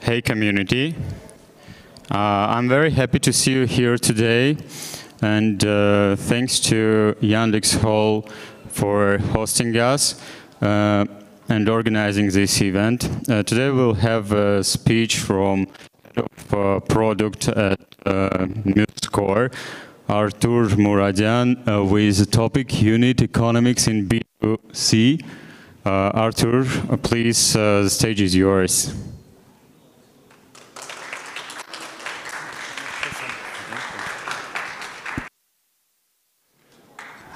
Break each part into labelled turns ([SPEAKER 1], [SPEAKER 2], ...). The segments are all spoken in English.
[SPEAKER 1] Hey community, I'm very happy to see you here today, and thanks to Yandex Hall for hosting us and organizing this event. Today we'll have a speech from head of product at MuseScore, Artur Muradyan, with the topic Unit Economics in b2c. Artur, please, the stage is yours.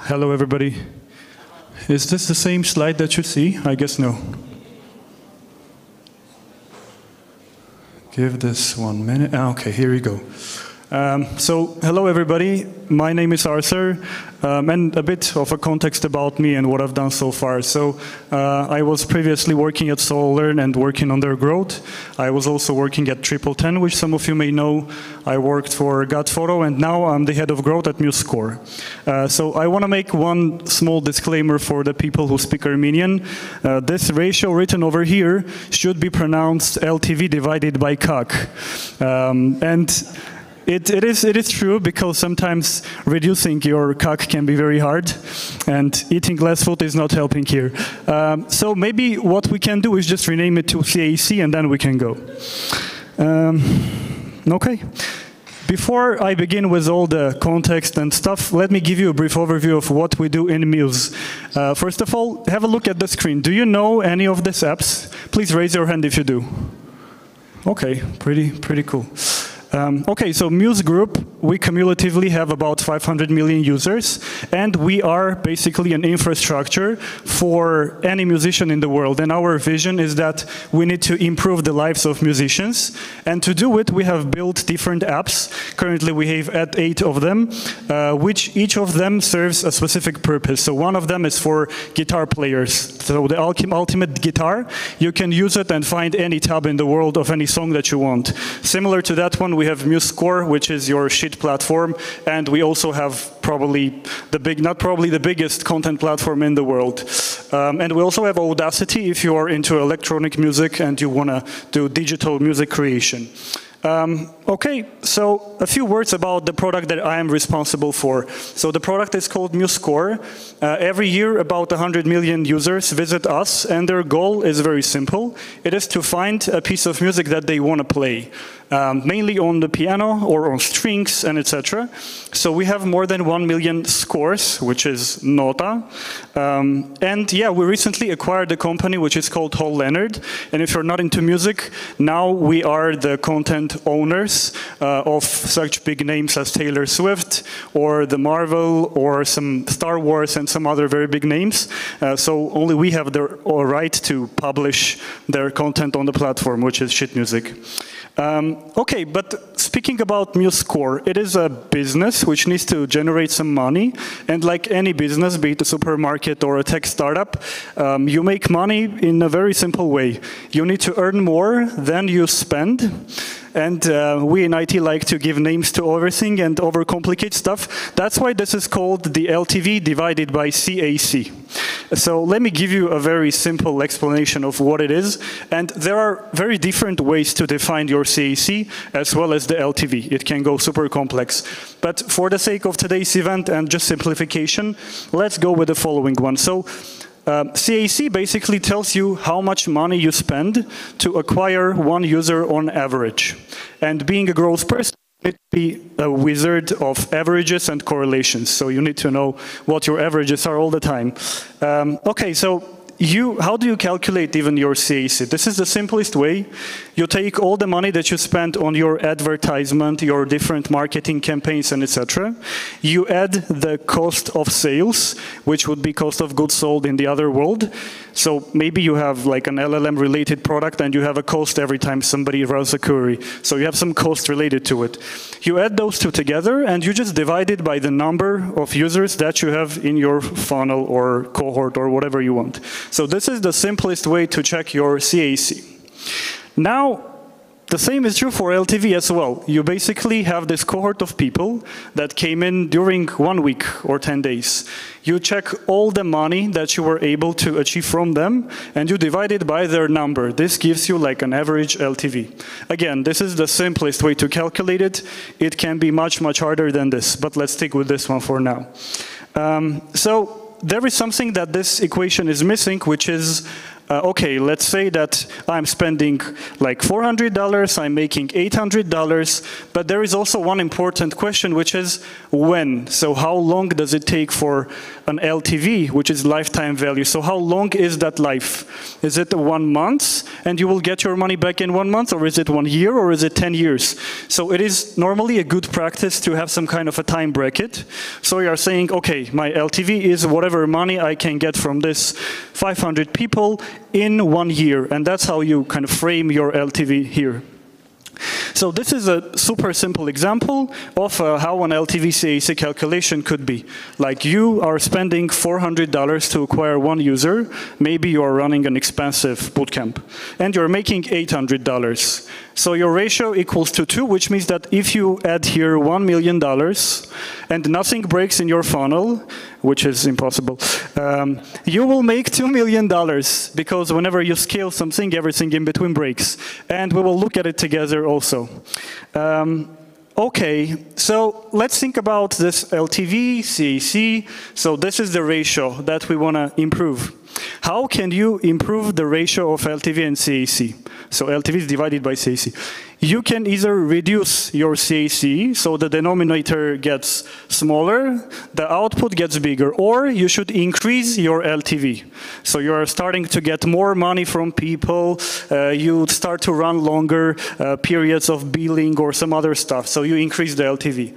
[SPEAKER 2] Hello, everybody. Is this the same slide that you see? I guess no. Give this 1 minute. Okay, here we go. Hello, everybody. My name is Artur, and a bit of a context about me and what I've done so far. I was previously working at SolarLearn and working on their growth. I was also working at 1010, which some of you may know. I worked for Photo, and now I'm the head of growth at MuseScore. I want to make one small disclaimer for the people who speak Armenian. This ratio written over here should be pronounced LTV divided by CAC. It is true, because sometimes reducing your CAC can be very hard, and eating less food is not helping here. So maybe what we can do is just rename it to CAC, and then we can go. Okay. Before I begin with all the context and stuff, let me give you a brief overview of what we do in Muse. First of all, have a look at the screen. Do you know any of these apps? Please raise your hand if you do. Okay, pretty cool. Okay, so Muse Group, we cumulatively have about 500 million users, and we are basically an infrastructure for any musician in the world. And our vision is that we need to improve the lives of musicians. And to do it, we have built different apps. Currently, we have 8 of them, which each of them serves a specific purpose. So one of them is for guitar players. So the ultimate guitar, you can use it and find any tab in the world of any song that you want. Similar to that one, we have MuseScore, which is your sheet platform, and we also have not probably the biggest content platform in the world. And we also have Audacity if you are into electronic music and you want to do digital music creation. Okay, so a few words about the product that I am responsible for. So the product is called MuseScore. Every year, about 100 million users visit us, and their goal is very simple. It is to find a piece of music that they want to play, mainly on the piano or on strings and etc. So we have more than 1 million scores, which is nota. And yeah, we recently acquired a company which is called Hall Leonard. And if you're not into music, now we are the content owners of such big names as Taylor Swift or the Marvel or some Star Wars and some other very big names. So only we have the right to publish their content on the platform, which is sheet music. Okay, but speaking about MuseScore, it is a business which needs to generate some money. And like any business, be it a supermarket or a tech startup, you make money in a very simple way. You need to earn more than you spend. And we in IT like to give names to everything and overcomplicate stuff. That's why this is called the LTV divided by CAC. So let me give you a very simple explanation of what it is. And there are very different ways to define your CAC as well as the LTV. It can go super complex. But for the sake of today's event and just simplification, let's go with the following one. So CAC basically tells you how much money you spend to acquire one user on average. And being a growth person, you need to be a wizard of averages and correlations. So you need to know what your averages are all the time. Okay, so how do you calculate even your CAC? This is the simplest way. You take all the money that you spent on your advertisement, your different marketing campaigns, and etc. You add the cost of sales, which would be cost of goods sold in the other world. So maybe you have like an LLM-related product, and you have a cost every time somebody runs a query. So you have some cost related to it. You add those two together, and you just divide it by the number of users that you have in your funnel or cohort or whatever you want. So this is the simplest way to check your CAC. Now, The same is true for LTV as well. You basically have this cohort of people that came in during 1 week or 10 days. You check all the money that you were able to achieve from them, and you divide it by their number. This gives you like an average LTV. Again, this is the simplest way to calculate it. It can be much, much harder than this, but let's stick with this one for now. So there is something that this equation is missing, which is okay, let's say that I'm spending like $400, I'm making $800, but there is also one important question, which is when? So how long does it take for an LTV, which is lifetime value? So how long is that life? Is it 1 month and you will get your money back in 1 month, or is it 1 year, or is it 10 years? So it is normally a good practice to have some kind of a time bracket. So you are saying, okay, my LTV is whatever money I can get from this 500 people in 1 year, and that's how you kind of frame your LTV here. So this is a super simple example of how an LTV CAC calculation could be. Like you are spending $400 to acquire one user, maybe you are running an expensive bootcamp, and you're making $800. So your ratio equals to 2, which means that if you add here $1 million and nothing breaks in your funnel, which is impossible, you will make $2 million, because whenever you scale something, everything in between breaks. And we will look at it together also. Okay, so let's think about this LTV, CAC. So this is the ratio that we want to improve. How can you improve the ratio of LTV and CAC? So LTV is divided by CAC. You can either reduce your CAC, so the denominator gets smaller, the output gets bigger, or you should increase your LTV. So you are starting to get more money from people, you start to run longer periods of billing or some other stuff, so you increase the LTV.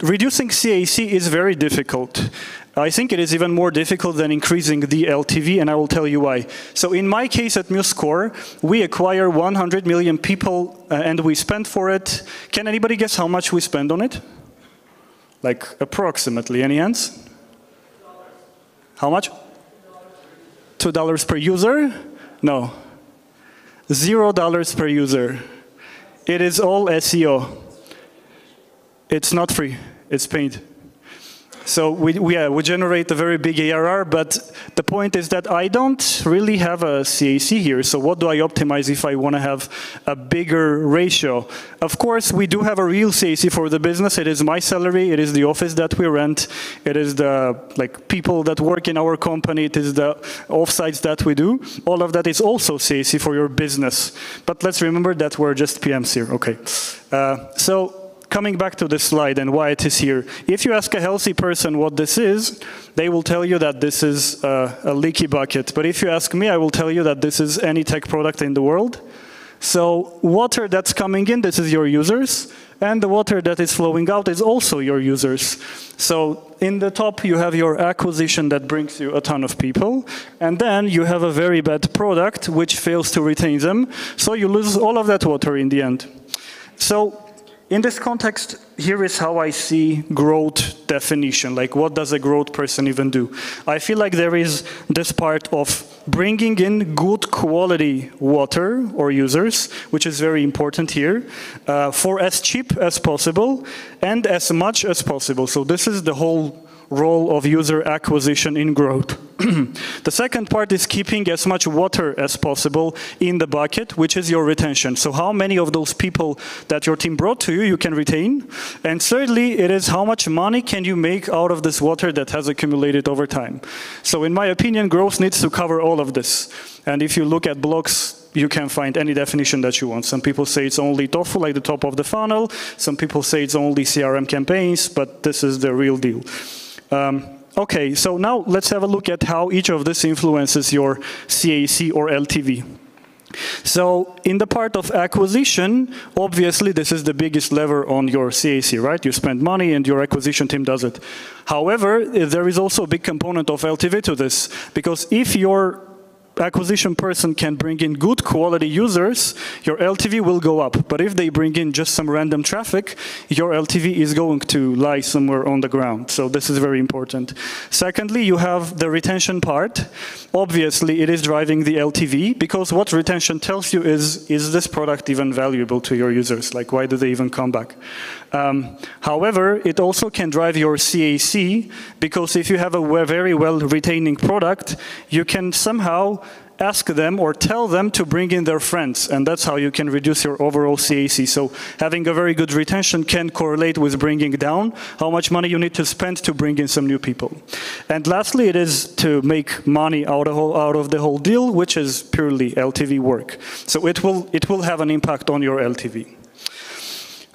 [SPEAKER 2] Reducing CAC is very difficult. I think it is even more difficult than increasing the LTV, and I will tell you why. So in my case at MuseScore, we acquire 100 million people, and we spend for it. Can anybody guess how much we spend on it? Like approximately, any hands? How much? $2 per user? No. $0 per user. It is all SEO. It's not free, it's paid. So we generate a very big ARR, but the point is that I don't really have a CAC here. So what do I optimize if I want to have a bigger ratio? Of course, we do have a real CAC for the business. It is my salary. It is the office that we rent. It is the people that work in our company. It is the offsites that we do. All of that is also CAC for your business. But let's remember that we're just PMs here. Okay. So coming back to this slide and why it is here. If you ask a healthy person what this is, they will tell you that this is a leaky bucket. But if you ask me, I will tell you that this is any tech product in the world. So water that's coming in, this is your users. And the water that is flowing out is also your users. So in the top, you have your acquisition that brings you a ton of people. And then you have a very bad product which fails to retain them. So you lose all of that water in the end. So in this context, here is how I see growth definition. Like, what does a growth person even do? I feel like there is this part of bringing in good quality water or users, which is very important here, for as cheap as possible and as much as possible. So this is the whole role of user acquisition in growth. The second part is keeping as much water as possible in the bucket, which is your retention. So how many of those people that your team brought to you, you can retain. And thirdly, it is how much money can you make out of this water that has accumulated over time. So in my opinion, growth needs to cover all of this. And if you look at blogs, you can find any definition that you want. Some people say it's only TOFU, like the top of the funnel. Some people say it's only CRM campaigns, but this is the real deal. Okay, so now let's have a look at how each of this influences your CAC or LTV. So in the part of acquisition, obviously this is the biggest lever on your CAC, right? You spend money and your acquisition team does it. However, there is also a big component of LTV to this, because if your acquisition person can bring in good quality users, your LTV will go up. But if they bring in just some random traffic, your LTV is going to lie somewhere on the ground. So this is very important. Secondly, you have the retention part. Obviously, it is driving the LTV, because what retention tells you is this product even valuable to your users? Like, why do they even come back? However, it also can drive your CAC, because if you have a very well-retaining product, you can somehow ask them or tell them to bring in their friends, and that's how you can reduce your overall CAC. So having a very good retention can correlate with bringing down how much money you need to spend to bring in some new people. And lastly, it is to make money out of the whole deal, which is purely LTV work. So it will have an impact on your LTV.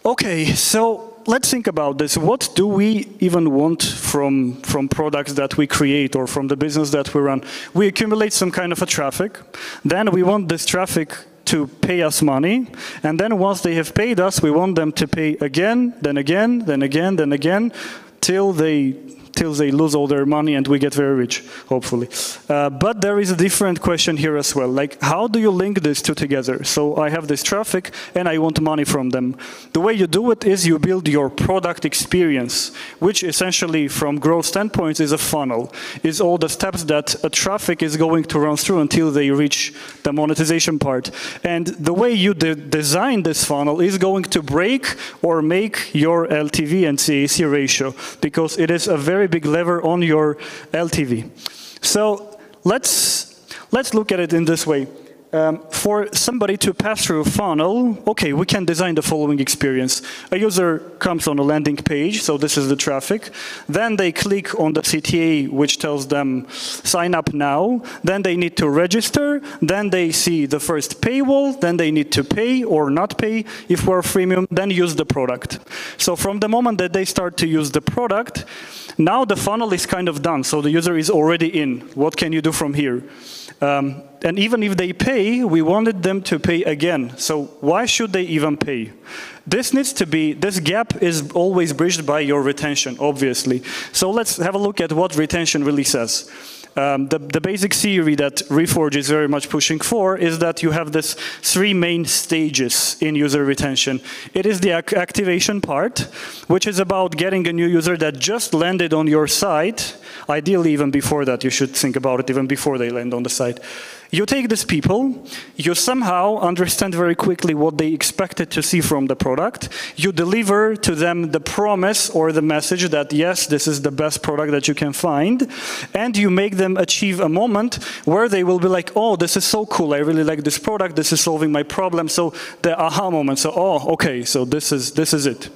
[SPEAKER 2] Okay, so let's think about this. What do we even want from products that we create or from the business that we run? We accumulate some kind of a traffic. Then we want this traffic to pay us money. And then once they have paid us, we want them to pay again, then again, then again, then again, till they lose all their money and we get very rich, hopefully. But there is a different question here as well. Like, how do you link these two together? So I have this traffic and I want money from them. The way you do it is you build your product experience, which essentially from growth standpoint is a funnel, is all the steps that a traffic is going to run through until they reach the monetization part. And the way you design this funnel is going to break or make your LTV and CAC ratio, because it is a very big lever on your LTV. So let's look at it in this way. For somebody to pass through a funnel, okay, we can design the following experience. A user comes on a landing page, so this is the traffic. Then they click on the CTA, which tells them, sign up now. Then they need to register. Then they see the first paywall. Then they need to pay or not pay if we're freemium, then use the product. So from the moment that they start to use the product, now the funnel is kind of done. So the user is already in. What can you do from here? And even if they pay, we wanted them to pay again. So why should they even pay? This gap is always bridged by your retention, obviously. So let's have a look at what retention really says. The basic theory that Reforge is very much pushing for is that you have this 3 main stages in user retention. It is the activation part, which is about getting a new user that just landed on your site. Ideally, even before that, you should think about it even before they land on the site. You take these people, you somehow understand very quickly what they expected to see from the product. You deliver to them the promise or the message that, yes, this is the best product that you can find. And you make them achieve a moment where they will be like, oh, this is so cool. I really like this product. This is solving my problem. So the aha moment. So, oh, okay, so this is it.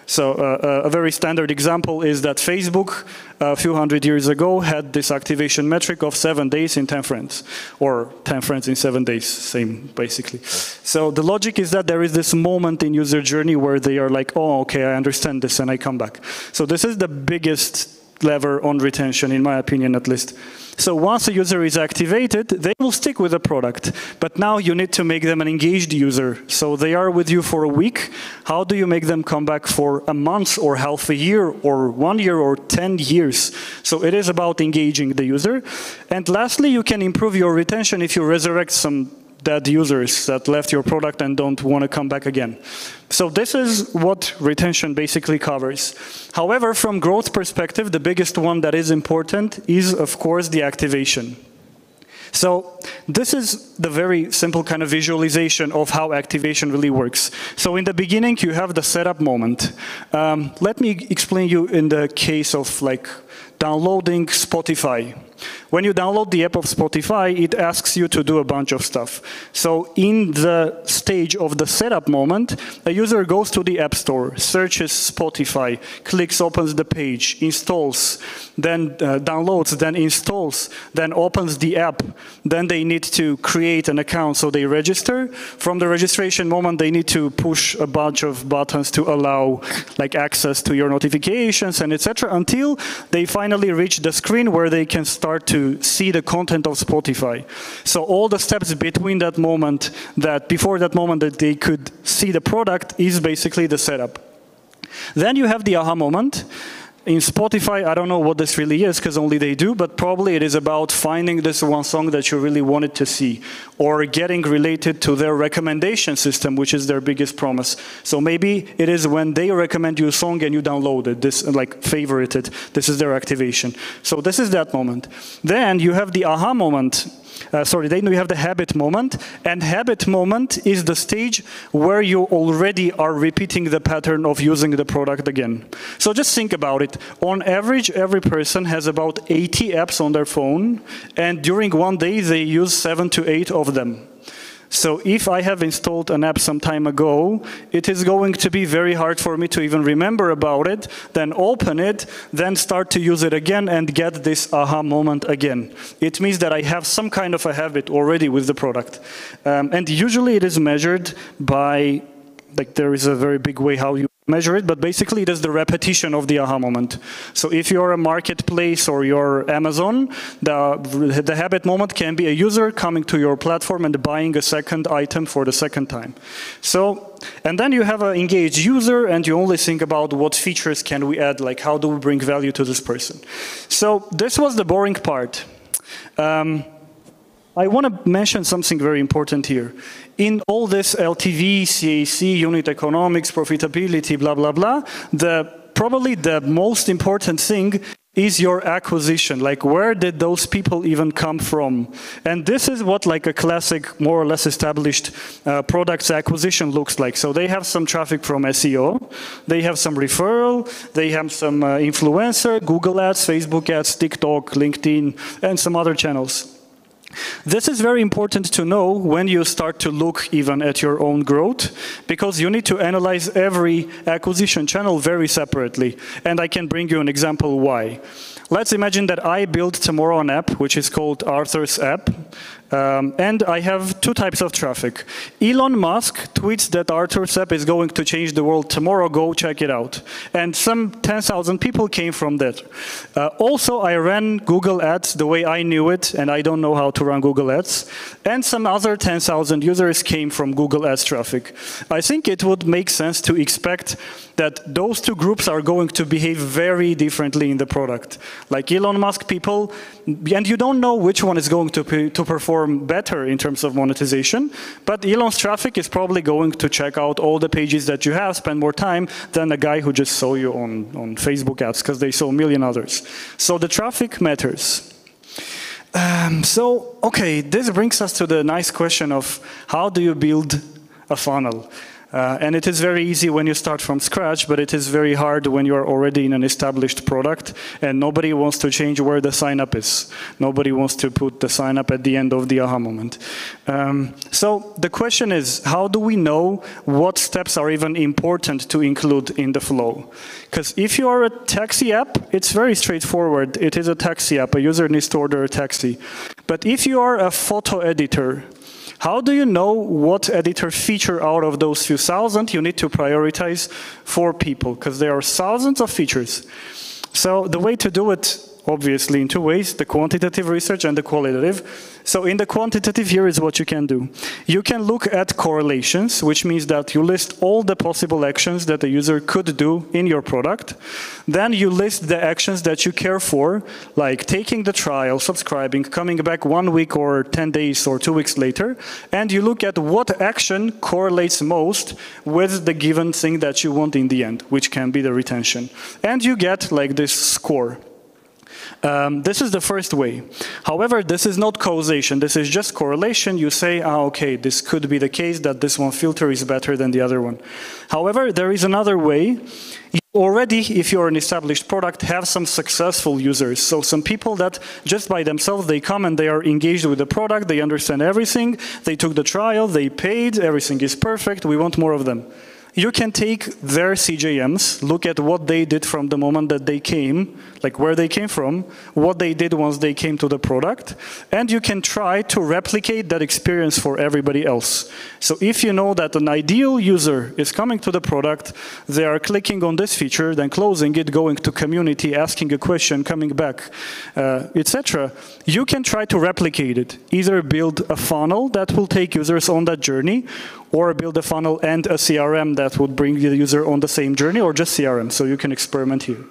[SPEAKER 2] So a very standard example is that Facebook, a few hundred years ago, had this activation metric of 7 days in 10 friends, or 10 friends in 7 days, same basically. So the logic is that there is this moment in user journey where they are like, oh, okay, I understand this, and I come back. So this is the biggest lever on retention, in my opinion, at least. So once a user is activated, they will stick with the product. But now you need to make them an engaged user. So they are with you for a week. How do you make them come back for a month or half a year or 1 year or 10 years? So it is about engaging the user. And lastly, you can improve your retention if you resurrect some dead users that left your product and don't want to come back again. So this is what retention basically covers. However, from growth perspective, the biggest one that is important is, of course, the activation. So this is the very simple kind of visualization of how activation really works. So in the beginning, you have the setup moment. Let me explain you in the case of like downloading Spotify. When you download the app of Spotify, it asks you to do a bunch of stuff. So in the stage of the setup moment, a user goes to the App Store, searches Spotify, clicks, opens the page, installs, then downloads, then installs, then opens the app. Then they need to create an account, so they register. From the registration moment, they need to push a bunch of buttons to allow like access to your notifications and etc. until they finally reach the screen where they can start to see the content of Spotify. So all the steps between that moment, before that moment that they could see the product is basically the setup. Then you have the aha moment. In Spotify, I don't know what this really is, because only they do, but probably it is about finding this one song that you really wanted to see, or getting related to their recommendation system, which is their biggest promise. So maybe it is when they recommend you a song and you download it, this, like, favorite it. This is their activation. So this is that moment. Then you have the aha moment. Then we have the habit moment, and habit moment is the stage where you already are repeating the pattern of using the product again. So just think about it. On average, every person has about 80 apps on their phone, and during one day they use 7 to 8 of them. So if I have installed an app some time ago, it is going to be very hard for me to even remember about it, then open it, then start to use it again and get this aha moment again. It means that I have some kind of a habit already with the product. And usually it is measured by, like, there is a very big way how you measure it, but basically it is the repetition of the aha moment. So if you're a marketplace or you're Amazon, the habit moment can be a user coming to your platform and buying a second item for the second time. So, and then you have an engaged user, and you only think about what features can we add, like how do we bring value to this person. So this was the boring part. I want to mention something very important here. In all this LTV, CAC, unit economics, profitability, blah, blah, blah, probably the most important thing is your acquisition. Like, where did those people even come from? And this is what, like, a classic, more or less established products acquisition looks like. So they have some traffic from SEO, they have some referral, they have some influencer, Google ads, Facebook ads, TikTok, LinkedIn, and some other channels. This is very important to know when you start to look even at your own growth, because you need to analyze every acquisition channel very separately. And I can bring you an example why. Let's imagine that I build tomorrow an app, which is called Artur's app. And I have two types of traffic. Elon Musk tweets that Artur's app is going to change the world tomorrow, go check it out. And some 10,000 people came from that. Also, I ran Google Ads the way I knew it, and I don't know how to run Google Ads. And some other 10,000 users came from Google Ads traffic. I think it would make sense to expect that those two groups are going to behave very differently in the product. Like Elon Musk people, and you don't know which one is going to perform better in terms of monetization, but Elon's traffic is probably going to check out all the pages that you have, spend more time than a guy who just saw you on Facebook ads because they saw a million others. So the traffic matters. Okay, this brings us to the nice question of how do you build a funnel? And it is very easy when you start from scratch, but it is very hard when you are already in an established product and nobody wants to change where the sign up is. Nobody wants to put the sign up at the end of the aha moment. So the question is, how do we know what steps are even important to include in the flow? Because if you are a taxi app, it's very straightforward. It is a taxi app. A user needs to order a taxi. But if you are a photo editor, how do you know what editor feature out of those few thousand you need to prioritize for people? Because there are thousands of features. So the way to do it, obviously, in two ways, the quantitative research and the qualitative. So in the quantitative, here is what you can do. You can look at correlations, which means that you list all the possible actions that a user could do in your product. Then you list the actions that you care for, like taking the trial, subscribing, coming back 1 week or 10 days or 2 weeks later. And you look at what action correlates most with the given thing that you want in the end, which can be the retention. And you get like this score. This is the first way. However, this is not causation. This is just correlation. You say, okay, this could be the case that this one filter is better than the other one. However, there is another way. You already, if you're an established product, have some successful users. So some people that just by themselves, they come and they are engaged with the product, they understand everything, they took the trial, they paid, everything is perfect, we want more of them. You can take their CJMs, look at what they did from the moment that they came, like where they came from, what they did once they came to the product, and you can try to replicate that experience for everybody else. So if you know that an ideal user is coming to the product, they are clicking on this feature, then closing it, going to community, asking a question, coming back, etc., you can try to replicate it. Either build a funnel that will take users on that journey, or build a funnel and a CRM that would bring the user on the same journey, or just CRM, so you can experiment here.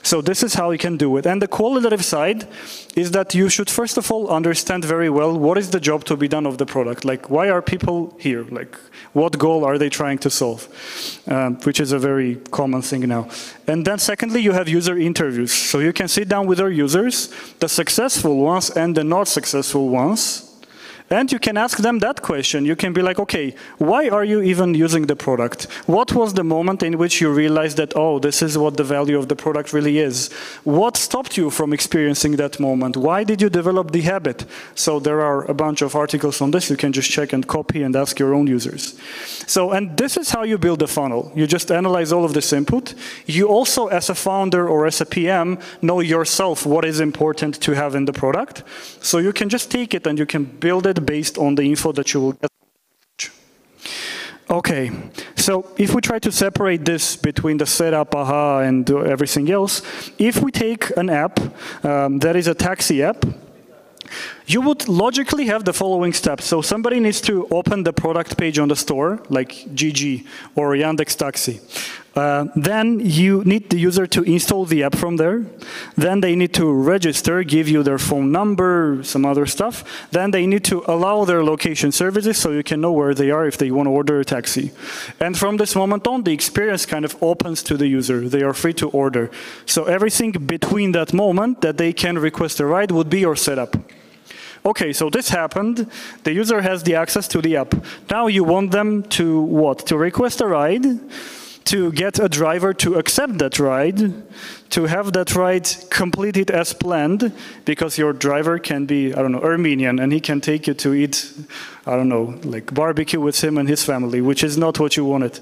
[SPEAKER 2] So this is how you can do it. And the qualitative side is that you should first of all understand very well what is the job to be done of the product. Like, why are people here? Like, what goal are they trying to solve? Which is a very common thing now. And then secondly, you have user interviews. So you can sit down with our users, the successful ones and the not successful ones. And you can ask them that question. You can be like, okay, why are you even using the product? What was the moment in which you realized that, oh, this is what the value of the product really is? What stopped you from experiencing that moment? Why did you develop the habit? So there are a bunch of articles on this. You can just check and copy and ask your own users. So, and this is how you build a funnel. You just analyze all of this input. You also, as a founder or as a PM, know yourself what is important to have in the product. So you can just take it and you can build it based on the info that you will get. Okay, so if we try to separate this between the setup, aha, and everything else, if we take an app that is a taxi app, you would logically have the following steps. So somebody needs to open the product page on the store, like GG or Yandex Taxi. Then you need the user to install the app from there. Then they need to register, give you their phone number, some other stuff. Then they need to allow their location services so you can know where they are if they want to order a taxi. And from this moment on, the experience kind of opens to the user. They are free to order. So everything between that moment that they can request a ride would be your setup. Okay, so this happened. The user has the access to the app. Now you want them to what? To request a ride, to get a driver to accept that ride, to have that ride completed as planned, because your driver can be, I don't know, Armenian, and he can take you to eat, I don't know, like barbecue with him and his family, which is not what you wanted.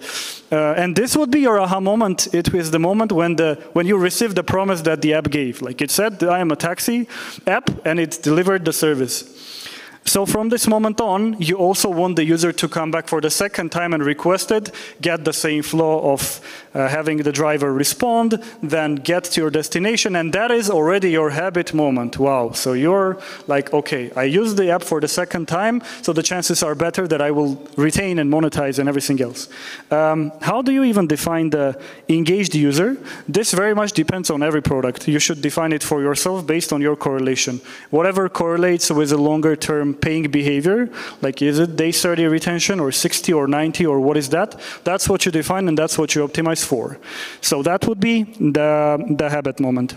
[SPEAKER 2] And this would be your aha moment. It is the moment when you receive the promise that the app gave. Like it said, I am a taxi app, and it delivered the service. So from this moment on, you also want the user to come back for the second time and request it, get the same flow of having the driver respond, then get to your destination, and that is already your habit moment. Wow, so you're like, okay, I used the app for the second time, so the chances are better that I will retain and monetize and everything else. How do you even define the engaged user? This very much depends on every product. You should define it for yourself based on your correlation. Whatever correlates with a longer term paying behavior, like is it day 30 retention or 60 or 90 or what is that? That's what you define and that's what you optimize for. So that would be the habit moment.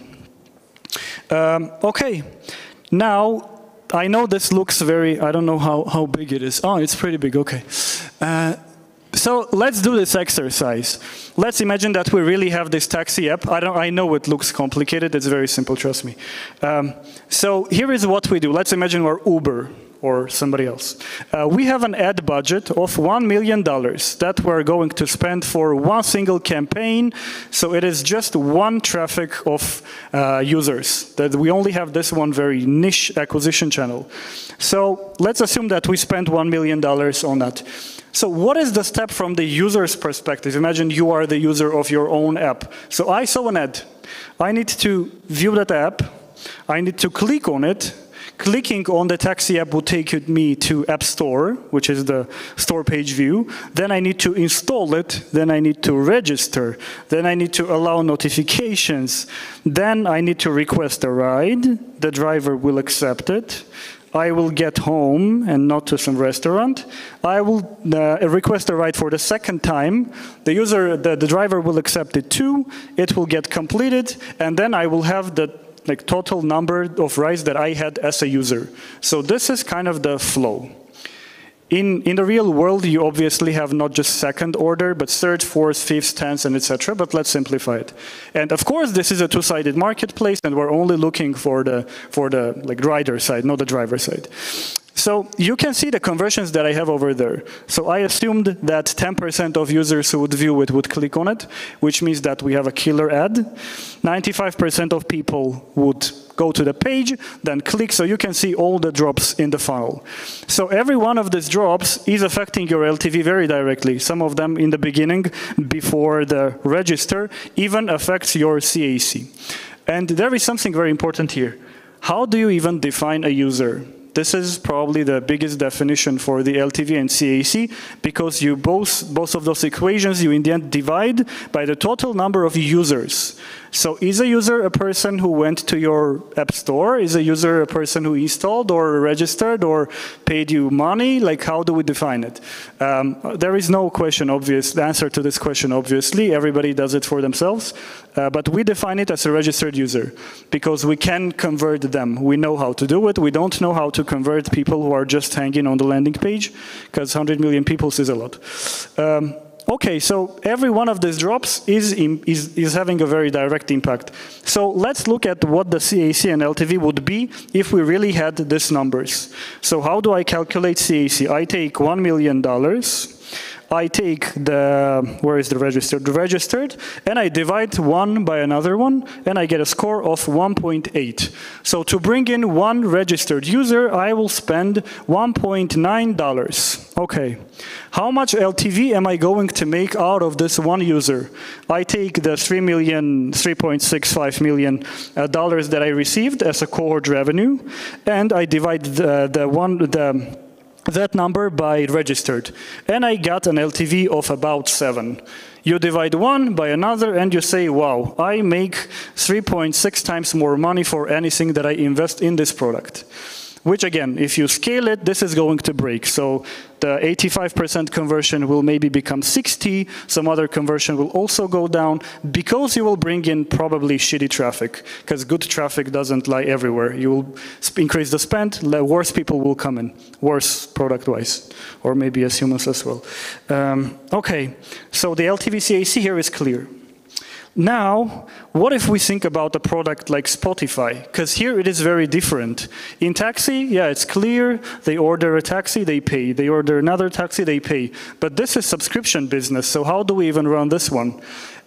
[SPEAKER 2] Okay, now I know this looks very, I don't know how big it is. Oh, it's pretty big, okay. So let's do this exercise. Let's imagine that we really have this taxi app. I know it looks complicated. It's very simple, trust me. So here is what we do. Let's imagine we're Uber or somebody else. We have an ad budget of $1 million that we're going to spend for one single campaign. So it is just one traffic of users. That we only have this one very niche acquisition channel. So let's assume that we spent $1 million on that. So what is the step from the user's perspective? Imagine you are the user of your own app. So I saw an ad. I need to view that app. I need to click on it. Clicking on the taxi app will take me to App Store, which is the store page view. Then I need to install it. Then I need to register. Then I need to allow notifications. Then I need to request a ride. The driver will accept it. I will get home and not to some restaurant. I will request a ride for the second time. The driver will accept it too. It will get completed, and then I will have the total number of rides that I had as a user. So this is kind of the flow. In the real world, you obviously have not just second order, but third, fourth, fifth, tenth, and etc. But let's simplify it. And of course, this is a two-sided marketplace, and we're only looking for the rider side, not the driver side. So you can see the conversions that I have over there. So I assumed that 10% of users who would view it would click on it, which means that we have a killer ad. 95% of people would go to the page, then click, so you can see all the drops in the funnel. So every one of these drops is affecting your LTV very directly. Some of them in the beginning, before the register, even affects your CAC. And there is something very important here. How do you even define a user? This is probably the biggest definition for the LTV and CAC, because you both of those equations you in the end divide by the total number of users. So is a user a person who went to your app store? Is a user a person who installed or registered or paid you money? Like, how do we define it? There is no the answer to this question, obviously. Everybody does it for themselves. But we define it as a registered user because we can convert them. We know how to do it. We don't know how to convert people who are just hanging on the landing page because 100 million people is a lot. Okay, so every one of these drops is having a very direct impact. So let's look at what the CAC and LTV would be if we really had these numbers. So how do I calculate CAC? I take $1 million. I take where is the registered? The registered, and I divide one by another one, and I get a score of 1.8. So to bring in one registered user, I will spend $1.9. Okay. How much LTV am I going to make out of this one user? I take the $3.65 million that I received as a cohort revenue, and I divide that number by registered. And I got an LTV of about 7. You divide one by another and you say, wow, I make 3.6 times more money for anything that I invest in this product. Which again, if you scale it, this is going to break. So the 85% conversion will maybe become 60. Some other conversion will also go down because you will bring in probably shitty traffic, because good traffic doesn't lie everywhere. You will increase the spend, worse people will come in, worse product-wise, or maybe as humans as well. Okay, so the LTV CAC here is clear. Now, what if we think about a product like Spotify? Because here it is very different. In taxi, yeah, it's clear. They order a taxi, they pay. They order another taxi, they pay. But this is subscription business, so how do we even run this one?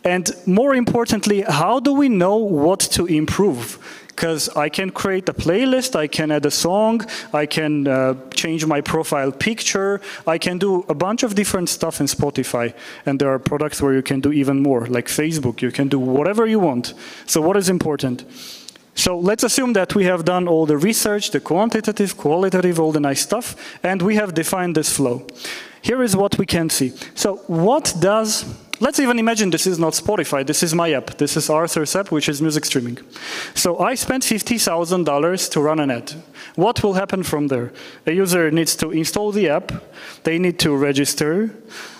[SPEAKER 2] And more importantly, how do we know what to improve? Because I can create a playlist, I can add a song, I can change my profile picture, I can do a bunch of different stuff in Spotify. And there are products where you can do even more, like Facebook. You can do whatever you want. So what is important? So let's assume that we have done all the research, the quantitative, qualitative, all the nice stuff, and we have defined this flow. Here is what we can see. So what does... Let's even imagine this is not Spotify, this is my app. This is Arthur's app, which is music streaming. So I spent $50,000 to run an ad. What will happen from there? A user needs to install the app, they need to register,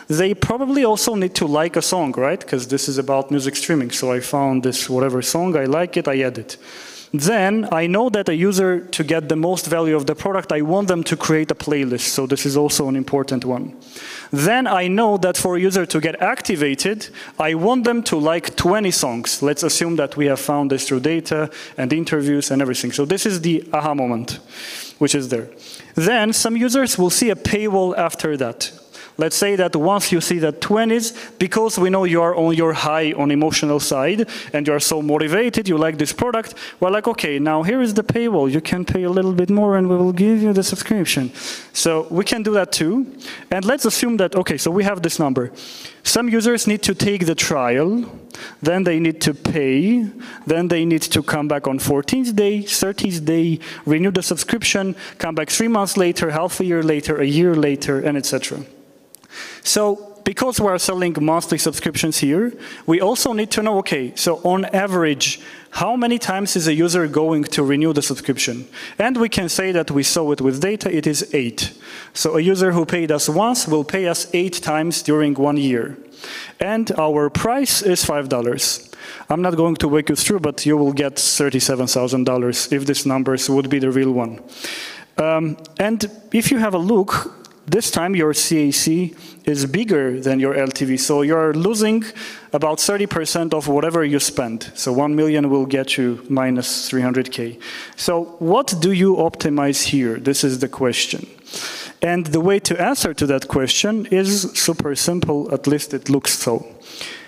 [SPEAKER 2] they probably also need to like a song, right? Because this is about music streaming. So I found this whatever song, I like it, I add it. Then I know that a user, to get the most value of the product, I want them to create a playlist. So this is also an important one. Then I know that for a user to get activated, I want them to like 20 songs. Let's assume that we have found this through data and interviews and everything. So this is the aha moment, which is there. Then some users will see a paywall after that. Let's say that once you see that 20s, because we know you are on your high on emotional side and you are so motivated, you like this product, we're like, okay, now here is the paywall. You can pay a little bit more and we will give you the subscription. So we can do that too. And let's assume that, okay, so we have this number. Some users need to take the trial, then they need to pay, then they need to come back on 14th day, 30th day, renew the subscription, come back 3 months later, half a year later, a year later, and etc. So because we are selling monthly subscriptions here, we also need to know, okay, so on average, how many times is a user going to renew the subscription? And we can say that we saw it with data, it is 8. So a user who paid us once will pay us 8 times during 1 year. And our price is $5. I'm not going to walk you through, but you will get $37,000 if these numbers would be the real one. And if you have a look, this time your CAC is bigger than your LTV, so you're losing about 30% of whatever you spend. So 1 million will get you minus 300K. So what do you optimize here? This is the question. And the way to answer to that question is super simple, at least it looks so.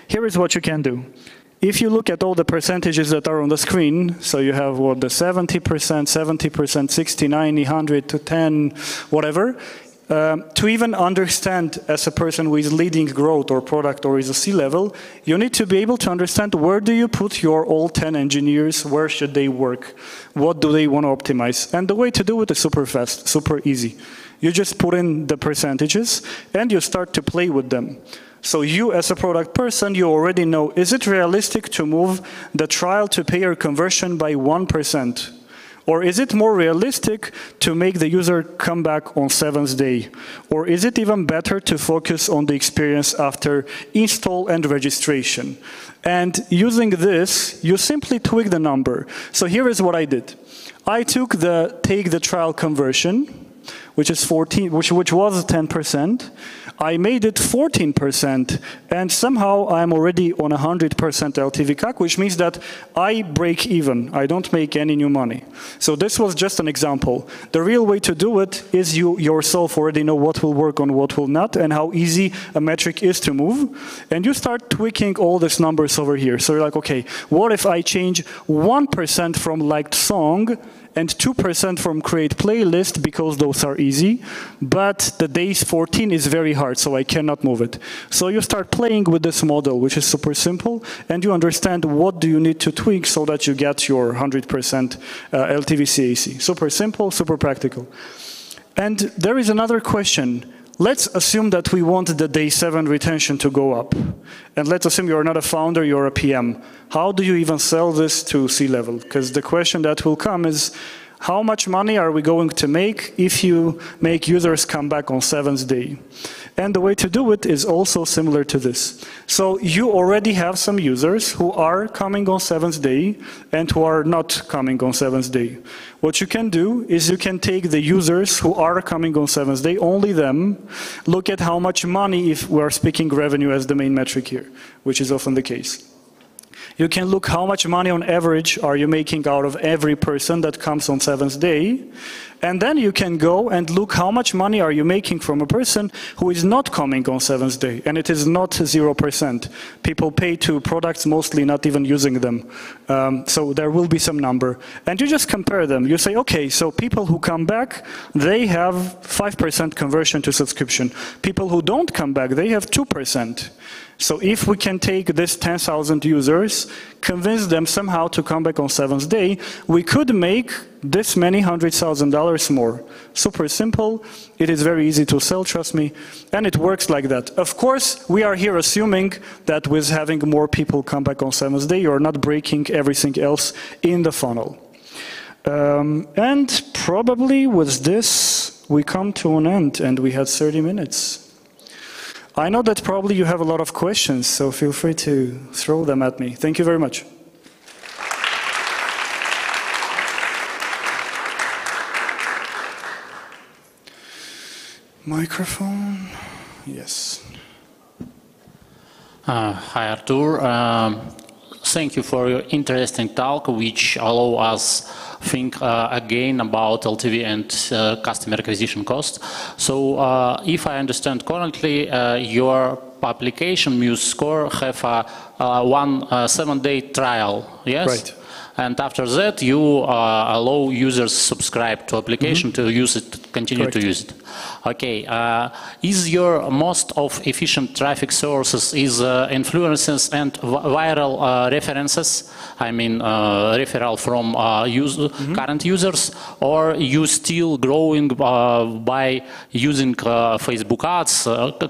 [SPEAKER 2] Here is what you can do. If you look at all the percentages that are on the screen, so you have what, the 70%, 60, 90, 100 to 10, whatever, to even understand as a person who is leading growth or product or is a C-level, you need to be able to understand where do you put your all 10 engineers, where should they work, what do they want to optimize. And the way to do it is super fast, super easy. You just put in the percentages and you start to play with them. So you, as a product person, you already know, is it realistic to move the trial to payer conversion by 1%? Or is it more realistic to make the user come back on 7th day? Or is it even better to focus on the experience after install and registration? And using this, you simply tweak the number. So here is what I did. I took the take the trial conversion, which is 14, which was 10%. I made it 14%, and somehow I'm already on 100% LTV CAC, which means that I break even. I don't make any new money. So this was just an example. The real way to do it is you yourself already know what will work on what will not, and how easy a metric is to move. And you start tweaking all these numbers over here. So you're like, okay, what if I change 1% from liked song and 2% from create playlist, because those are easy, but the days 14 is very hard, so I cannot move it. So you start playing with this model, which is super simple, and you understand what do you need to tweak so that you get your 100% LTV CAC. Super simple, super practical. And there is another question. Let's assume that we want the day 7 retention to go up. And let's assume you're not a founder, you're a PM. How do you even sell this to C-level? Because the question that will come is, how much money are we going to make if you make users come back on 7th day? And the way to do it is also similar to this. So you already have some users who are coming on 7th day and who are not coming on 7th day. What you can do is you can take the users who are coming on 7th day, only them, look at how much money, if we are speaking revenue as the main metric here, which is often the case. You can look how much money on average are you making out of every person that comes on 7th day. And then you can go and look how much money are you making from a person who is not coming on 7th day. And it is not 0%. People pay to products mostly not even using them. So there will be some number. And you just compare them. You say, okay, so people who come back, they have 5% conversion to subscription. People who don't come back, they have 2%. So if we can take this 10,000 users, convince them somehow to come back on 7th day, we could make this many $100,000 more. Super simple. It is very easy to sell, trust me. And it works like that. Of course, we are here assuming that with having more people come back on 7th day, you're not breaking everything else in the funnel. And probably with this, we come to an end, and we had 30 minutes. I know that probably you have a lot of questions, so feel free to throw them at me. Thank you very much. Microphone, yes.
[SPEAKER 3] Hi, Artur. Thank you for your interesting talk, which allow us think again about LTV and customer acquisition cost. So, if I understand correctly, your application MuseScore have a 7-day trial, yes? Right. And after that, you allow users subscribe to application to use it, continue to use it. Okay, is your most of efficient traffic sources is influencers and viral references? I mean, referral from current users, or you still growing by using Facebook ads,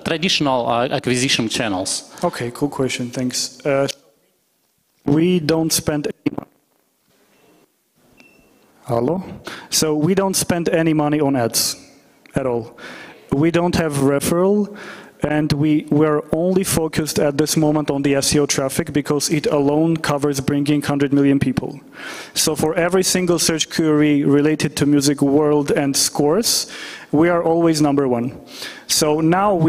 [SPEAKER 3] traditional acquisition channels?
[SPEAKER 2] Okay, cool question, thanks. We don't spend any money. Hello? So we don't spend any money on ads at all. We don't have referral, and we're only focused at this moment on the SEO traffic because it alone covers bringing 100 million people. So for every single search query related to music world and scores, we are always #1. So now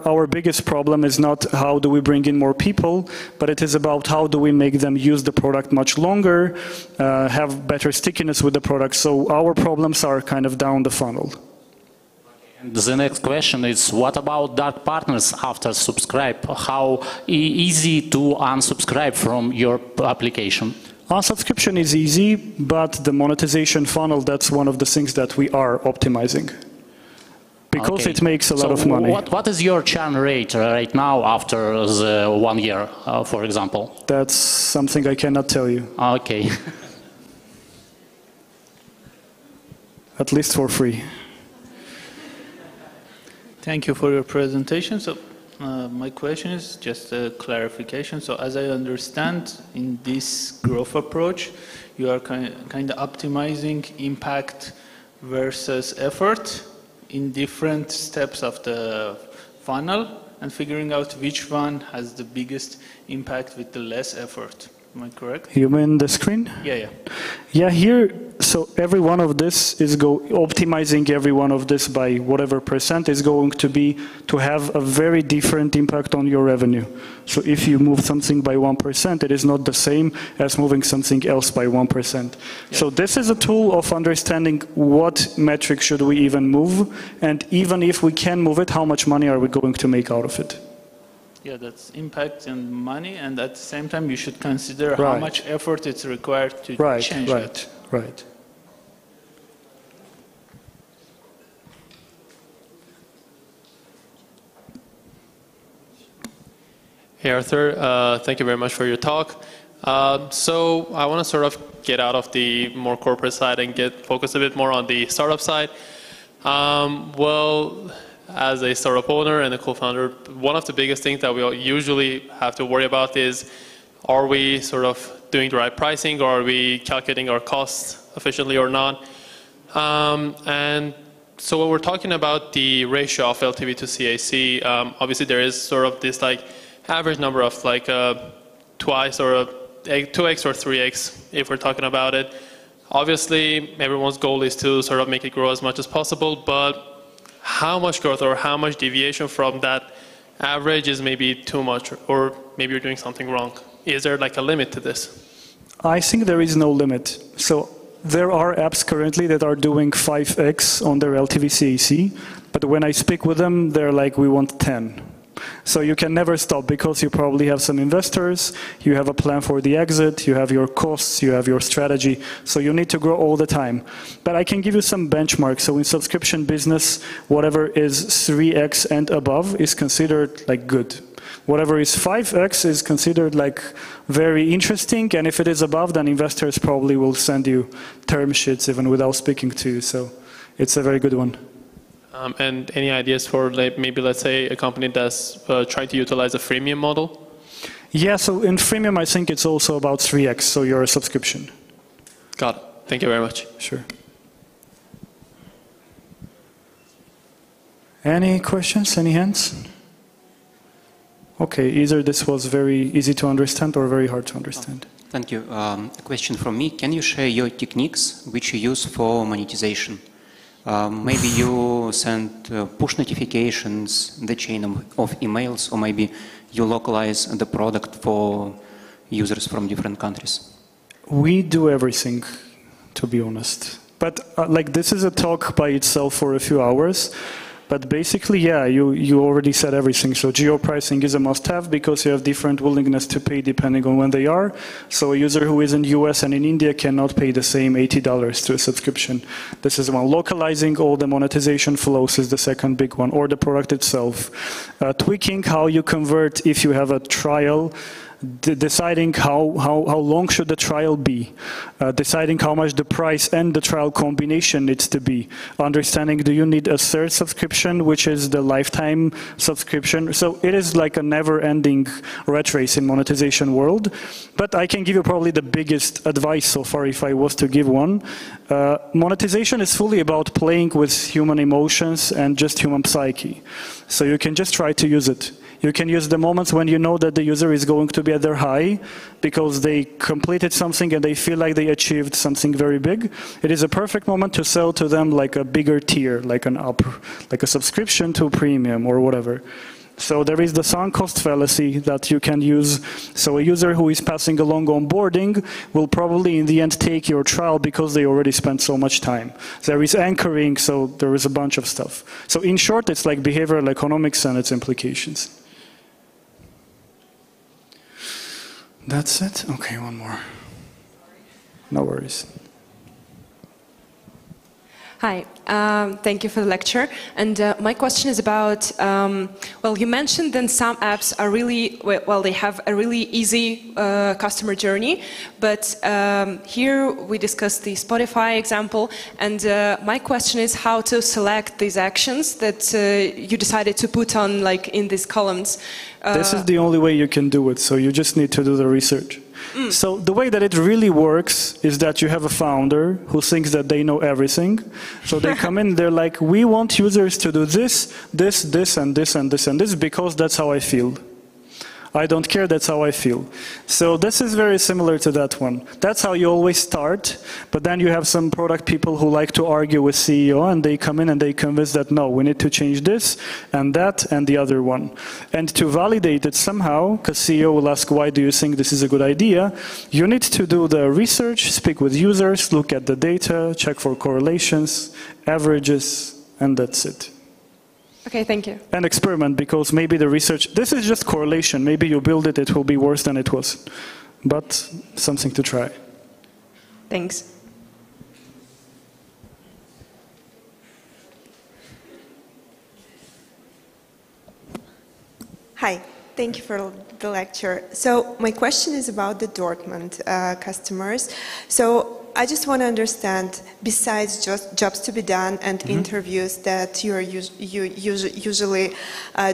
[SPEAKER 2] our biggest problem is not how do we bring in more people, but it is about how do we make them use the product much longer, have better stickiness with the product. So our problems are kind of down the funnel.
[SPEAKER 3] The next question is, what about dark partners after subscribe? How easy to unsubscribe from your application?
[SPEAKER 2] Unsubscription is easy, but the monetization funnel, that's one of the things that we are optimizing. Because it makes a lot of money.
[SPEAKER 3] What is your churn rate right now after the 1 year, for example?
[SPEAKER 2] That's something I cannot tell you.
[SPEAKER 3] Okay.
[SPEAKER 2] At least for free.
[SPEAKER 4] Thank you for your presentation. So My question is just a clarification. So as I understand, in this growth approach, you are kind of optimizing impact versus effort in different steps of the funnel and figuring out which one has the biggest impact with the less effort. Am I correct?
[SPEAKER 2] You mean the screen?
[SPEAKER 4] Yeah.
[SPEAKER 2] Yeah, here, so every one of this is optimizing every one of this by whatever percent is going to be to have a very different impact on your revenue. So if you move something by 1%, it is not the same as moving something else by 1%. Yeah. So this is a tool of understanding what metric should we even move, and even if we can move it, how much money are we going to make out of it?
[SPEAKER 4] Yeah, that's impact and money, and at the same time you should consider how much effort it's required to change it.
[SPEAKER 2] Right.
[SPEAKER 5] Hey Arthur, thank you very much for your talk. So I want to sort of get out of the more corporate side and focus a bit more on the startup side. Well, as a startup owner and a co-founder, one of the biggest things that we usually have to worry about is, are we sort of doing the right pricing, or are we calculating our costs efficiently or not? And so when we're talking about the ratio of LTV to CAC, obviously there is sort of this like average number of like twice or 2x or 3x if we're talking about it. Obviously everyone's goal is to sort of make it grow as much as possible, but how much growth or how much deviation from that average is maybe too much, or maybe you're doing something wrong? Is there like a limit to this?
[SPEAKER 2] I think there is no limit. So there are apps currently that are doing 5x on their LTV CAC, but when I speak with them, they're like, we want 10. So you can never stop, because you probably have some investors, you have a plan for the exit, you have your costs, you have your strategy, so you need to grow all the time. But I can give you some benchmarks. So in subscription business, whatever is 3x and above is considered like good. Whatever is 5x is considered like very interesting, and if it is above, then investors probably will send you term sheets even without speaking to you, so it's a very good one.
[SPEAKER 5] And any ideas for maybe, let's say, a company that's trying to utilize a freemium model?
[SPEAKER 2] Yeah, so in freemium, I think it's also about 3x, so you're a subscription.
[SPEAKER 5] Got it. Thank you very much.
[SPEAKER 2] Sure. Any questions? Any hands? Okay, either this was very easy to understand or very hard to understand.
[SPEAKER 6] Thank you. A question from me. Can you share your techniques which you use for monetization? Maybe you send push notifications, the chain of emails, or maybe you localize the product for users from different countries.
[SPEAKER 2] We do everything, to be honest. But like this is a talk by itself for a few hours. But basically, yeah, you already said everything. So geo-pricing is a must-have because you have different willingness to pay depending on when they are. So a user who is in the US and in India cannot pay the same $80 to a subscription. This is one. Localizing all the monetization flows is the second big one, or the product itself. Tweaking how you convert if you have a trial. Deciding how long should the trial be, deciding how much the price and the trial combination needs to be, understanding do you need a third subscription, which is the lifetime subscription. So it is like a never-ending rat race in monetization world. But I can give you probably the biggest advice so far if I was to give one. Monetization is fully about playing with human emotions and just human psyche. So you can just try to use it. You can use the moments when you know that the user is going to be at their high because they completed something and they feel like they achieved something very big. It is a perfect moment to sell to them like a bigger tier, like a subscription to premium or whatever. So there is the sunk cost fallacy that you can use. So a user who is passing along onboarding will probably in the end take your trial because they already spent so much time. There is anchoring, so there is a bunch of stuff. So in short, it's like behavioral economics and its implications. That's it? Okay, one more. No worries.
[SPEAKER 7] Hi, thank you for the lecture. And my question is about, well, you mentioned that some apps are really, well, they have a really easy customer journey, but here we discussed the Spotify example, and my question is how to select these actions that you decided to put on, like, in these columns.
[SPEAKER 2] This is the only way you can do it, so you just need to do the research. So the way that it really works is that you have a founder who thinks that they know everything. So they come in, they're like, we want users to do this, this, this, and this, and this, and this, because that's how I feel. I don't care, that's how I feel. So this is very similar to that one. That's how you always start, but then you have some product people who like to argue with CEO, and they come in and they convince that, no, we need to change this, and that, and the other one. And to validate it somehow, because CEO will ask, why do you think this is a good idea? You need to do the research, speak with users, look at the data, check for correlations, averages, and that's it.
[SPEAKER 7] Okay, thank you.
[SPEAKER 2] And experiment, because maybe the research, this is just correlation. Maybe you build it, it will be worse than it was. But something to try.
[SPEAKER 7] Thanks.
[SPEAKER 8] Hi, thank you for the lecture. So my question is about the Dortmund customers. So I just want to understand, besides just jobs to be done and interviews that you usually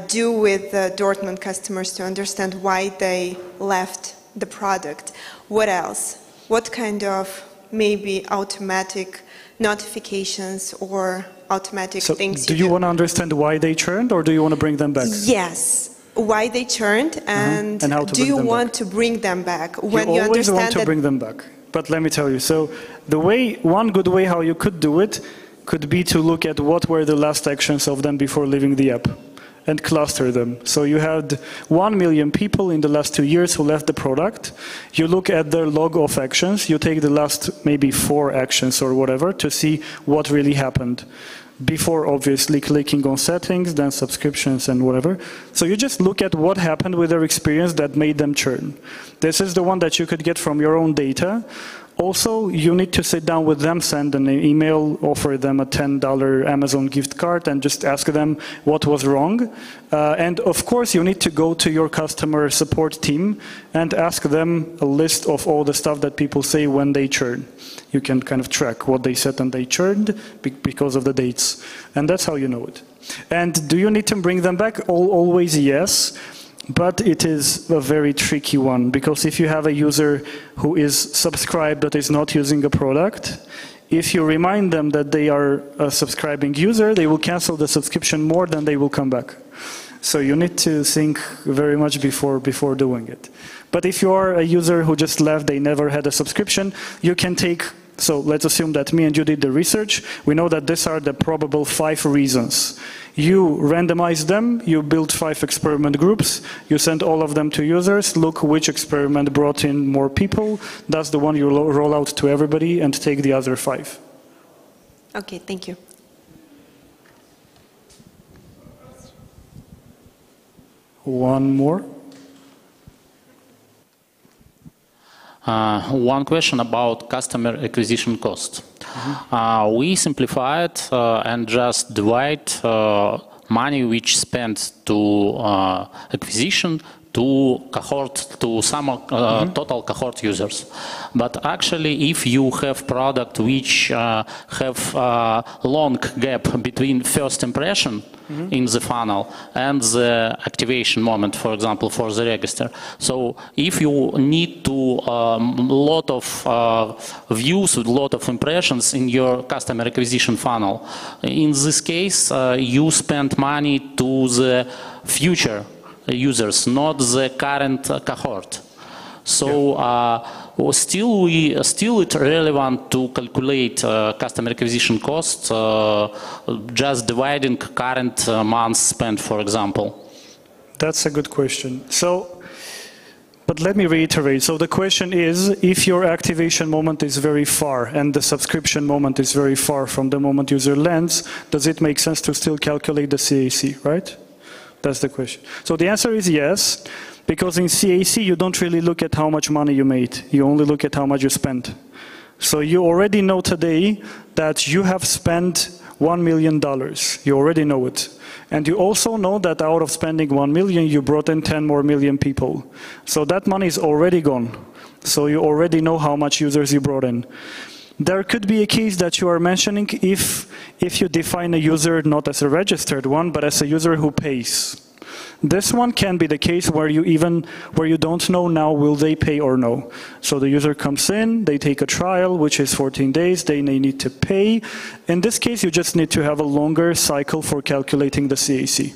[SPEAKER 8] do with the Dortmund customers to understand why they left the product, what else? What kind of maybe automatic notifications or automatic things
[SPEAKER 2] do you want to understand why they churned, or do you want to bring them back?
[SPEAKER 8] Yes. Why they churned, and
[SPEAKER 2] how to
[SPEAKER 8] do you want
[SPEAKER 2] back?
[SPEAKER 8] to bring them back when
[SPEAKER 2] you
[SPEAKER 8] you
[SPEAKER 2] always
[SPEAKER 8] understand
[SPEAKER 2] want to
[SPEAKER 8] that
[SPEAKER 2] bring them back. But let me tell you, so the way, one good way how you could do it could be to look at what were the last actions of them before leaving the app and cluster them. So you had 1 million people in the last 2 years who left the product. You look at their log of actions, you take the last maybe 4 actions or whatever to see what really happened. Before obviously clicking on settings, then subscriptions and whatever. So you just look at what happened with their experience that made them churn. This is the one that you could get from your own data. Also, you need to sit down with them, send an email, offer them a $10 Amazon gift card, and just ask them what was wrong. And of course, you need to go to your customer support team and ask them a list of all the stuff that people say when they churn. You can kind of track what they said and they churned because of the dates. And that's how you know it. And do you need to bring them back? Always yes. But it is a very tricky one, because if you have a user who is subscribed but is not using a product, if you remind them that they are a subscribing user, they will cancel the subscription more than they will come back. So you need to think very much before doing it. But if you are a user who just left, they never had a subscription, you can take, so let's assume that me and you did the research. We know that these are the probable 5 reasons. You randomize them, you build 5 experiment groups, you send all of them to users, look which experiment brought in more people, that's the one you roll out to everybody, and take the other 5.
[SPEAKER 8] Okay, thank you.
[SPEAKER 2] One more.
[SPEAKER 3] One question about customer acquisition cost. We simplified and just divide money which spent to acquisition to cohort, to some total cohort users. But actually, if you have product which have a long gap between first impression in the funnel and the activation moment, for example, for the register. So if you need to lot of views with a lot of impressions in your customer acquisition funnel, in this case, you spend money to the future users, not the current cohort. So still it's relevant to calculate customer acquisition costs, just dividing current months spent, for example.
[SPEAKER 2] That's a good question. So, but let me reiterate. So the question is, if your activation moment is very far and the subscription moment is very far from the moment user lands, does it make sense to still calculate the CAC, right? That's the question. So the answer is yes, because in CAC you don't really look at how much money you made. You only look at how much you spent. So you already know today that you have spent $1 million. You already know it. And you also know that out of spending 1 million, you brought in 10 more million people. So that money is already gone. So you already know how much users you brought in. There could be a case that you are mentioning if you define a user not as a registered one, but as a user who pays. This one can be the case where you don't know now will they pay or no. So the user comes in, they take a trial, which is 14 days, they need to pay. In this case, you just need to have a longer cycle for calculating the CAC.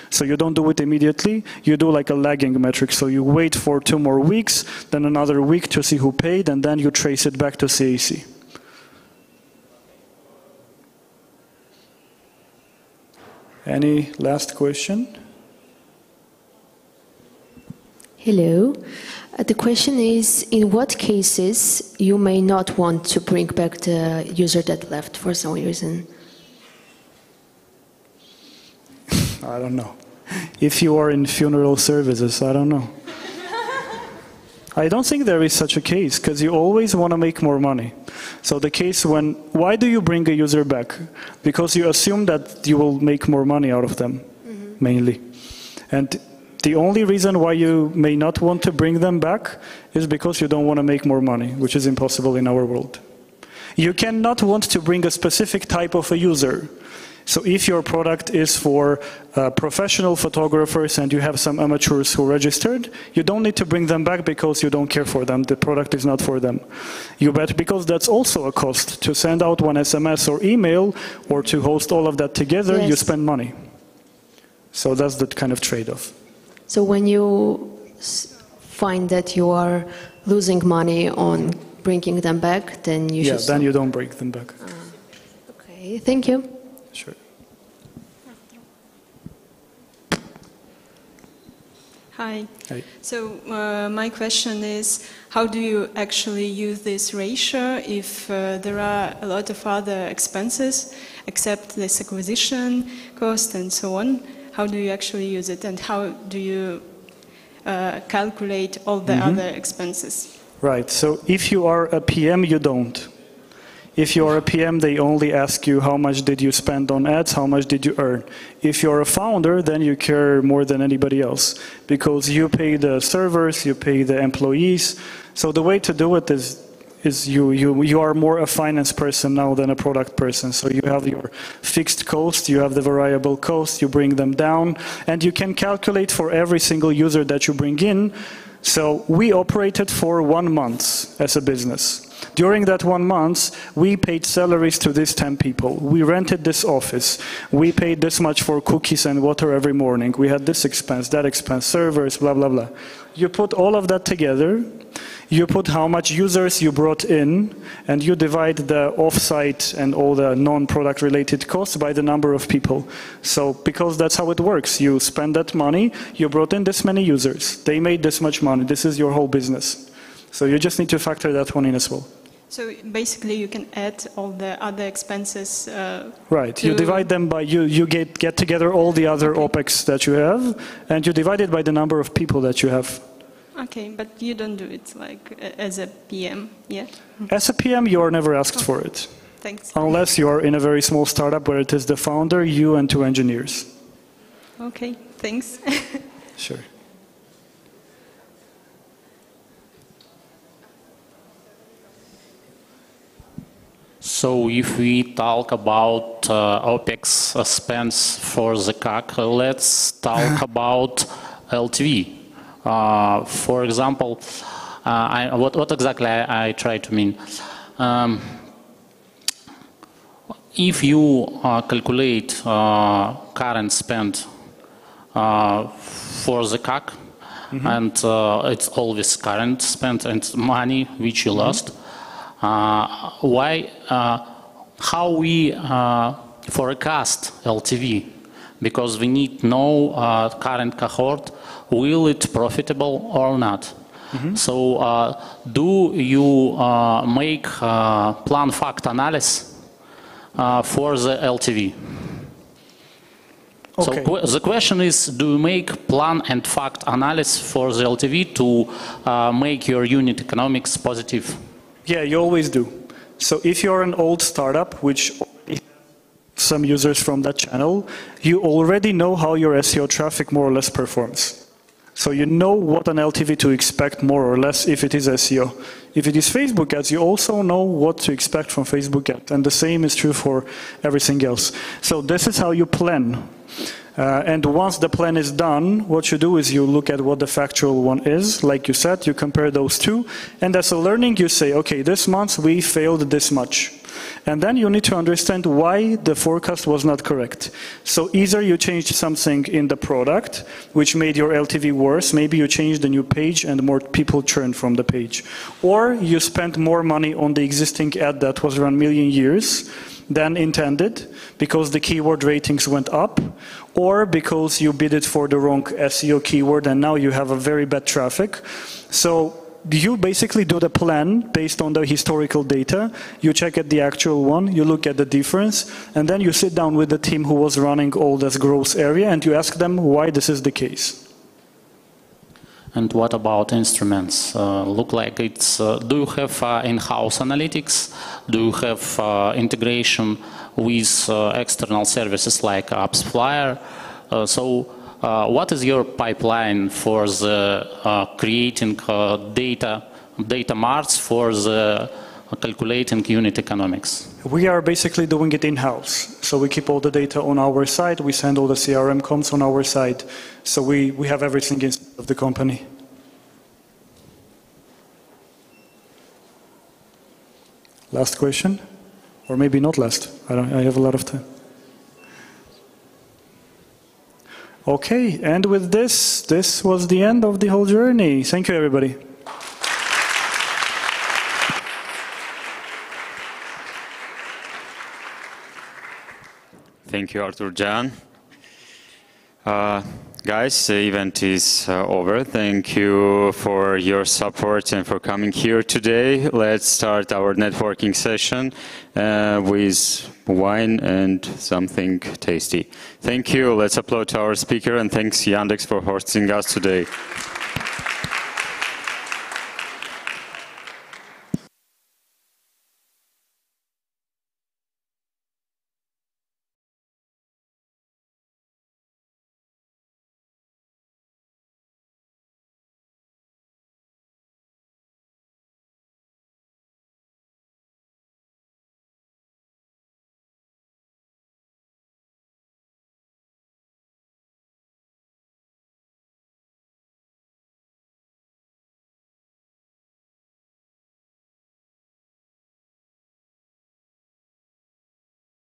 [SPEAKER 2] So you don't do it immediately, you do like a lagging metric. So you wait for 2 more weeks, then another week to see who paid, and then you trace it back to CAC. Any last question?
[SPEAKER 9] Hello. The question is, in what cases you may not want to bring back the user that left for some reason?
[SPEAKER 2] I don't know. If you are in funeral services, I don't know. I don't think there is such a case, because you always want to make more money. So the case why do you bring a user back? Because you assume that you will make more money out of them, mainly. And the only reason why you may not want to bring them back is because you don't want to make more money, which is impossible in our world. You cannot want to bring a specific type of a user. So if your product is for professional photographers and you have some amateurs who registered, you don't need to bring them back because you don't care for them. The product is not for them. You bet, because that's also a cost. To send out one SMS or email or to host all of that together, yes. You spend money. So that's the kind of trade-off.
[SPEAKER 9] So when you find that you are losing money on bringing them back, then you should...
[SPEAKER 2] Yeah, then you don't bring them back.
[SPEAKER 9] Okay, thank you.
[SPEAKER 2] Sure.
[SPEAKER 10] Hi.
[SPEAKER 2] Hi.
[SPEAKER 10] So my question is, how do you actually use this ratio if there are a lot of other expenses except this acquisition cost and so on? How do you actually use it, and how do you calculate all the other expenses?
[SPEAKER 2] Right, so if you are a PM, you don't. If you are a PM, they only ask you how much did you spend on ads, how much did you earn. If you're a founder, then you care more than anybody else, because you pay the servers, you pay the employees. So the way to do it is you are more a finance person now than a product person. So you have your fixed cost, you have the variable cost, you bring them down, and you can calculate for every single user that you bring in. So we operated for 1 month as a business. During that 1 month, we paid salaries to these 10 people. We rented this office. We paid this much for cookies and water every morning. We had this expense, that expense, servers, blah, blah, blah. You put all of that together. You put how much users you brought in, and you divide the offsite and all the non-product related costs by the number of people. So, because that's how it works. You spend that money, you brought in this many users. They made this much money. This is your whole business. So you just need to factor that one in as well.
[SPEAKER 10] So basically you can add all the other expenses.
[SPEAKER 2] Right, you divide them by, you get together all the other OPEX that you have, and you divide it by the number of people that you have.
[SPEAKER 10] Okay, but you don't do it like as a PM, yeah?
[SPEAKER 2] As a PM, you are never asked for it.
[SPEAKER 10] Thanks.
[SPEAKER 2] Unless you are in a very small startup where it is the founder, you and 2 engineers.
[SPEAKER 10] Okay, thanks.
[SPEAKER 2] Sure.
[SPEAKER 3] So if we talk about OPEX expense for the CAC, let's talk about LTV. For example, what exactly I try to mean? If you calculate current spend for the CAC, and it's always current spend and money which you lost, how we forecast LTV? Because we need to know current cohort, will it profitable or not? So do you make plan fact analysis for the LTV? Okay. So the question is, do you make plan and fact analysis for the LTV to make your unit economics positive?
[SPEAKER 2] Yeah, you always do. So if you're an old startup, which some users from that channel, you already know how your SEO traffic more or less performs. So you know what an LTV to expect more or less if it is SEO. If it is Facebook ads, you also know what to expect from Facebook ads. And the same is true for everything else. So this is how you plan. And once the plan is done, what you do is you look at what the factual one is. Like you said, you compare those two. And as a learning, you say, okay, this month we failed this much. And then you need to understand why the forecast was not correct. So either you changed something in the product, which made your LTV worse. Maybe you changed the new page and more people churned from the page. Or you spent more money on the existing ad that was run a million years than intended, because the keyword ratings went up, or because you bid it for the wrong SEO keyword and now you have a very bad traffic. So you basically do the plan based on the historical data, you check at the actual one, you look at the difference, and then you sit down with the team who was running all this growth area and you ask them why this is the case.
[SPEAKER 3] And what about instruments? Look like it's, do you have in-house analytics? Do you have integration with external services like AppsFlyer? What is your pipeline for the creating data marts for the calculating unit economics?
[SPEAKER 2] We are basically doing it in-house. So we keep all the data on our side, we send all the CRM comms on our side. So we have everything inside of the company. Last question? Or maybe not last. I have a lot of time. Okay, and with this was the end of the whole journey. Thank you, everybody.
[SPEAKER 1] Thank you, Artur Jan. Guys, the event is over. Thank you for your support and for coming here today. Let's start our networking session with wine and something tasty. Thank you. Let's applaud to our speaker, and thanks Yandex for hosting us today.